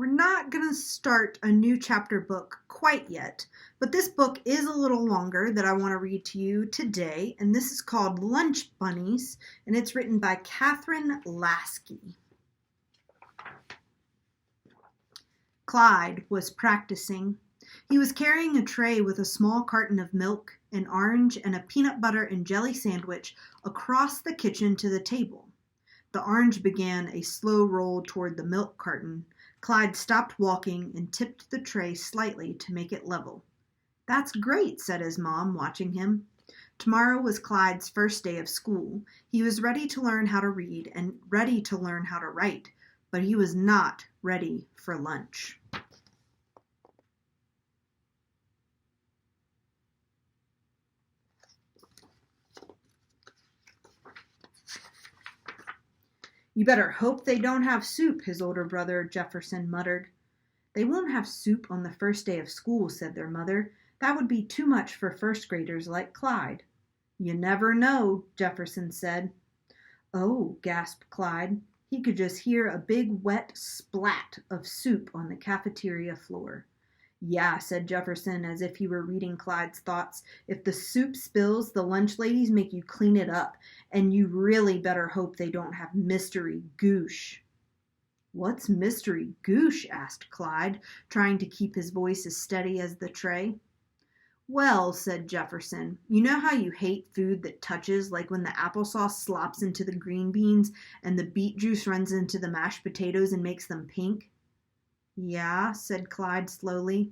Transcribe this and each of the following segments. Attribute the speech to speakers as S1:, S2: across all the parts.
S1: We're not going to start a new chapter book quite yet, but this book is a little longer that I want to read to you today, and this is called Lunch Bunnies, and it's written by Kathryn Lasky. Clyde was practicing. He was carrying a tray with a small carton of milk, an orange, and a peanut butter and jelly sandwich across the kitchen to the table. The orange began a slow roll toward the milk carton. Clyde stopped walking and tipped the tray slightly to make it level. "That's great," said his mom, watching him. Tomorrow was Clyde's first day of school. He was ready to learn how to read and ready to learn how to write, but he was not ready for lunch. "You better hope they don't have soup," his older brother Jefferson muttered. "They won't have soup on the first day of school," said their mother. "That would be too much for first graders like Clyde." "You never know," Jefferson said. "Oh," gasped Clyde. He could just hear a big wet splat of soup on the cafeteria floor. "Yeah," said Jefferson, as if he were reading Clyde's thoughts. "If the soup spills, the lunch ladies make you clean it up, and you really better hope they don't have mystery goosh." "What's mystery goosh?" asked Clyde, trying to keep his voice as steady as the tray. "Well," said Jefferson, "you know how you hate food that touches, like when the applesauce slops into the green beans and the beet juice runs into the mashed potatoes and makes them pink?" "Yeah," said Clyde slowly.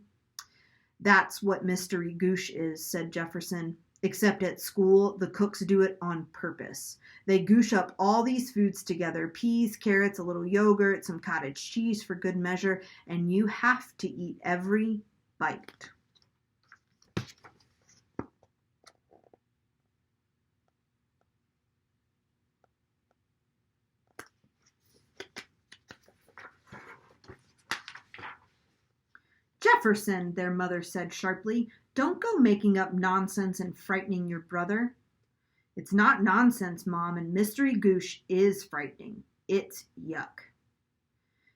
S1: "That's what mystery goosh is," said Jefferson. "Except at school, the cooks do it on purpose. They goosh up all these foods together, peas, carrots, a little yogurt, some cottage cheese for good measure, and you have to eat every bite." "Jefferson," their mother said sharply, "don't go making up nonsense and frightening your brother." "It's not nonsense, Mom, and mystery goosh is frightening. It's yuck."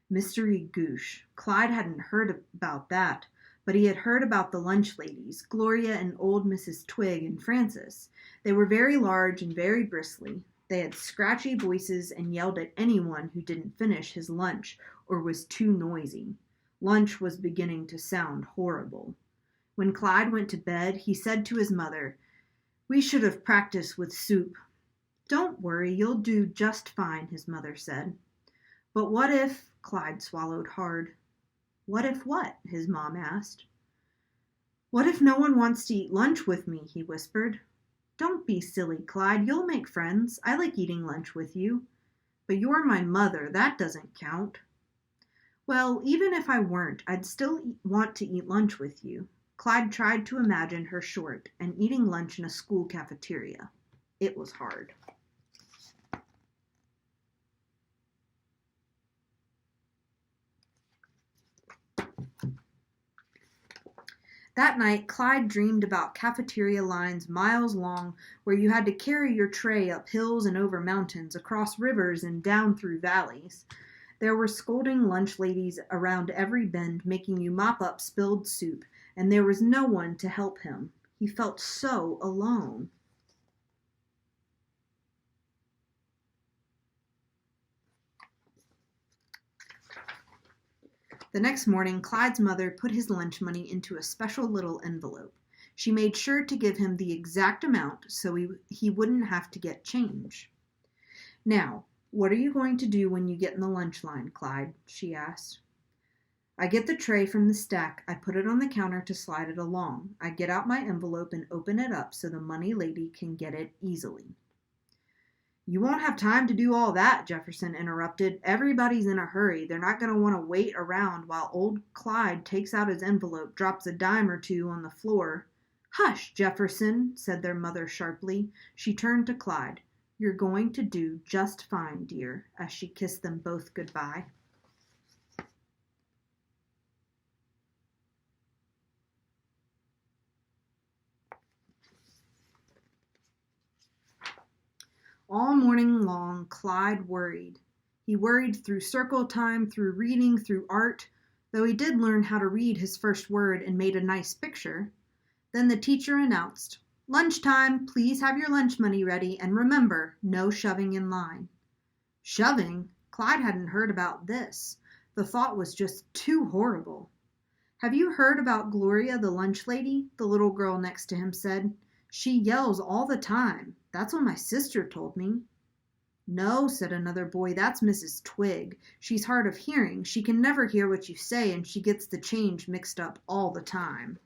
S1: Mystery goosh. Clyde hadn't heard about that, but he had heard about the lunch ladies, Gloria and old Mrs. Twig and Frances. They were very large and very bristly. They had scratchy voices and yelled at anyone who didn't finish his lunch or was too noisy. Lunch was beginning to sound horrible. When Clyde went to bed, he said to his mother, "We should have practiced with soup." "Don't worry, you'll do just fine," his mother said. "But what if—" Clyde swallowed hard. "What if what?" his mom asked. "What if no one wants to eat lunch with me?" he whispered. "Don't be silly, Clyde. You'll make friends. I like eating lunch with you." "But you're my mother. That doesn't count." "Well, even if I weren't, I'd still want to eat lunch with you." Clyde tried to imagine her short and eating lunch in a school cafeteria. It was hard. That night, Clyde dreamed about cafeteria lines miles long where you had to carry your tray up hills and over mountains, across rivers and down through valleys. There were scolding lunch ladies around every bend making you mop up spilled soup, and there was no one to help him. He felt so alone. The next morning, Clyde's mother put his lunch money into a special little envelope. She made sure to give him the exact amount so he wouldn't have to get change. "Now, what are you going to do when you get in the lunch line, Clyde?" she asked. "I get the tray from the stack. I put it on the counter to slide it along. I get out my envelope and open it up so the money lady can get it easily." "You won't have time to do all that," Jefferson interrupted. "Everybody's in a hurry. They're not going to want to wait around while old Clyde takes out his envelope, drops a dime or two on the floor." "Hush, Jefferson," said their mother sharply. She turned to Clyde. "You're going to do just fine, dear," as she kissed them both goodbye. All morning long, Clyde worried. He worried through circle time, through reading, through art. though he did learn how to read his first word and made a nice picture. Then the teacher announced, "Lunchtime, please have your lunch money ready, and remember, no shoving in line." Shoving? Clyde hadn't heard about this. The thought was just too horrible. "Have you heard about Gloria, the lunch lady?" the little girl next to him said. "She yells all the time. That's what my sister told me." "No," said another boy, "that's Mrs. Twig. She's hard of hearing. She can never hear what you say, and she gets the change mixed up all the time."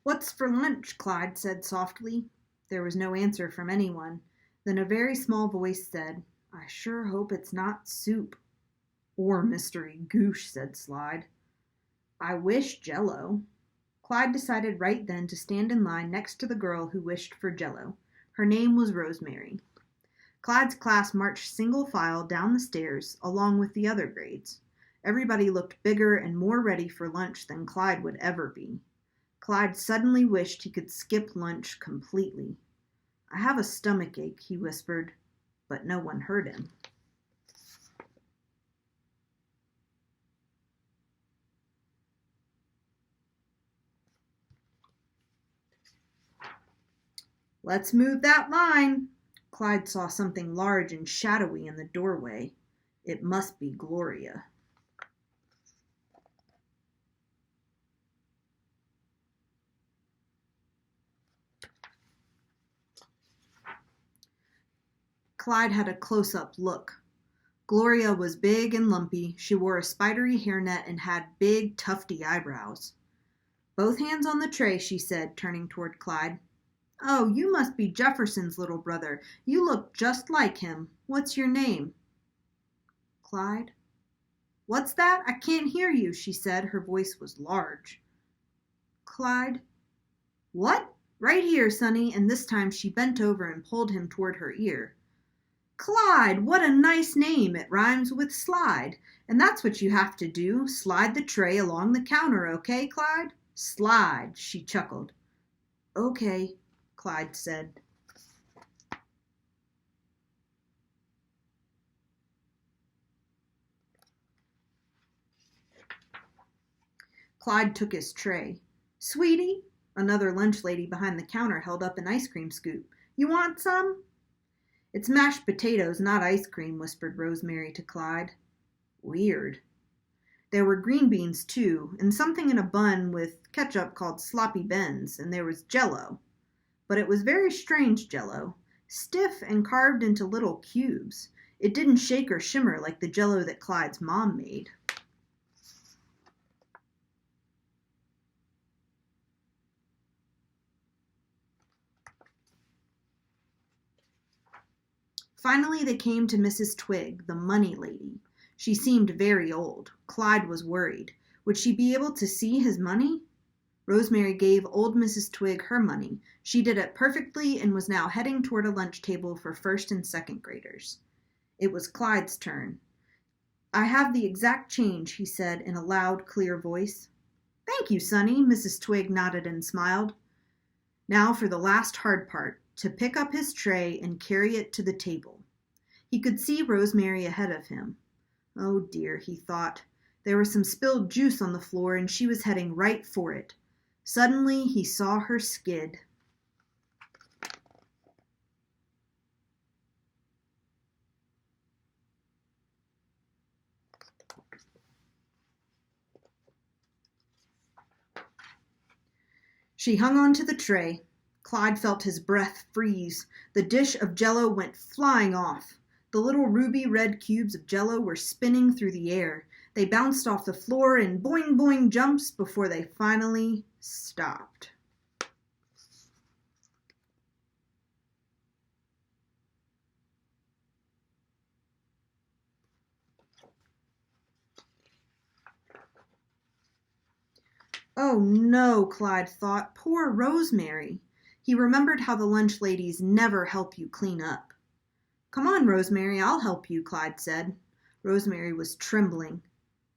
S1: "What's for lunch?" Clyde said softly. There was no answer from anyone. Then a very small voice said, "I sure hope it's not soup." "Or mystery goosh," said Slide. "I wish Jello." Clyde decided right then to stand in line next to the girl who wished for Jello. Her name was Rosemary. Clyde's class marched single file down the stairs, along with the other grades. Everybody looked bigger and more ready for lunch than Clyde would ever be. Clyde suddenly wished he could skip lunch completely. "I have a stomach ache," he whispered, but no one heard him. "Let's move that line." Clyde saw something large and shadowy in the doorway. It must be Gloria. Clyde had a close-up look. Gloria was big and lumpy. She wore a spidery hairnet and had big, tufty eyebrows. "Both hands on the tray," she said, turning toward Clyde. "Oh, you must be Jefferson's little brother. You look just like him. What's your name?" "Clyde." "What's that? I can't hear you," she said. Her voice was large. "Clyde." "What?" "Right here, sonny," and this time she bent over and pulled him toward her ear. "Clyde, what a nice name. It rhymes with slide. And that's what you have to do. Slide the tray along the counter, okay, Clyde?" "Slide," she chuckled. "Okay," Clyde said. Clyde took his tray. "Sweetie," another lunch lady behind the counter held up an ice cream scoop. "You want some?" "It's mashed potatoes, not ice cream," whispered Rosemary to Clyde. Weird. There were green beans, too, and something in a bun with ketchup called sloppy bens, and there was Jello. But it was very strange Jello, stiff and carved into little cubes. It didn't shake or shimmer like the Jello that Clyde's mom made. Finally they came to Mrs. Twig, the money lady. She seemed very old. Clyde was worried. Would she be able to see his money? Rosemary gave old Mrs. Twig her money. She did it perfectly and was now heading toward a lunch table for first and second graders. It was Clyde's turn. "I have the exact change," he said in a loud, clear voice. "Thank you, Sonny," Mrs. Twig nodded and smiled. Now for the last hard part, to pick up his tray and carry it to the table. He could see Rosemary ahead of him. Oh dear, he thought. There was some spilled juice on the floor and she was heading right for it. Suddenly he saw her skid. She hung onto the tray. Clyde felt his breath freeze. The dish of Jello went flying off. The little ruby red cubes of Jello were spinning through the air. They bounced off the floor in boing boing jumps before they finally stopped. Oh no, Clyde thought. Poor Rosemary. He remembered how the lunch ladies never help you clean up. "Come on, Rosemary, I'll help you," Clyde said. Rosemary was trembling.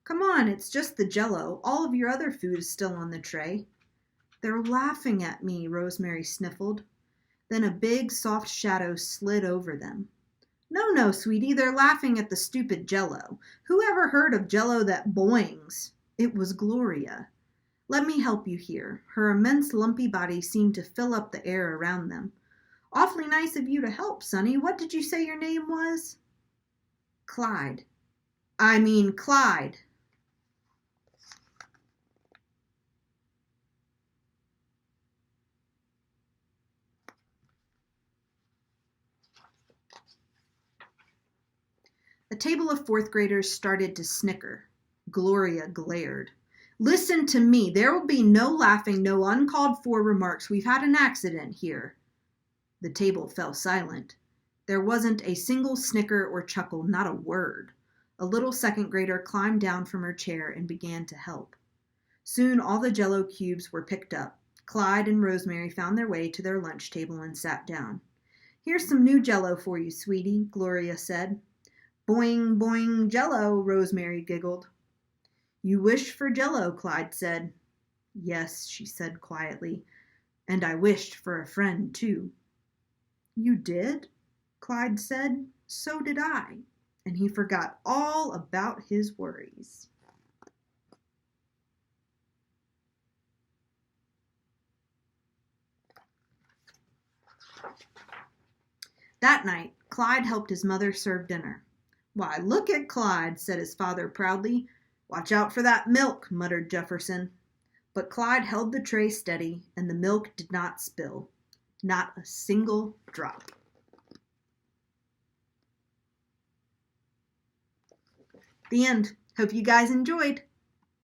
S1: "Come on, it's just the Jello. All of your other food is still on the tray." They're laughing at me, Rosemary sniffled. Then a big, soft shadow slid over them. No, sweetie, they're laughing at the stupid Jell-O. Who ever heard of Jell-O that boings? It was Gloria. Let me help you here. Her immense lumpy body seemed to fill up the air around them. Awfully nice of you to help, Sonny. What did you say your name was? Clyde. Clyde. A table of fourth graders started to snicker. Gloria glared. Listen to me. There will be no laughing, no uncalled for remarks. We've had an accident here. The table fell silent. There wasn't a single snicker or chuckle, not a word. A little second grader climbed down from her chair and began to help. Soon all the Jell-O cubes were picked up. Clyde and Rosemary found their way to their lunch table and sat down. Here's some new Jell-O for you, sweetie, Gloria said. Boing, boing, Jell-O, Rosemary giggled. You wished for Jell-O, Clyde said. Yes, she said quietly, and I wished for a friend, too. You did? Clyde said. So did I. And he forgot all about his worries. That night, Clyde helped his mother serve dinner. Why, look at Clyde, said his father proudly. Watch out for that milk, muttered Jefferson. But Clyde held the tray steady, and the milk did not spill. Not a single drop. The end. Hope you guys enjoyed.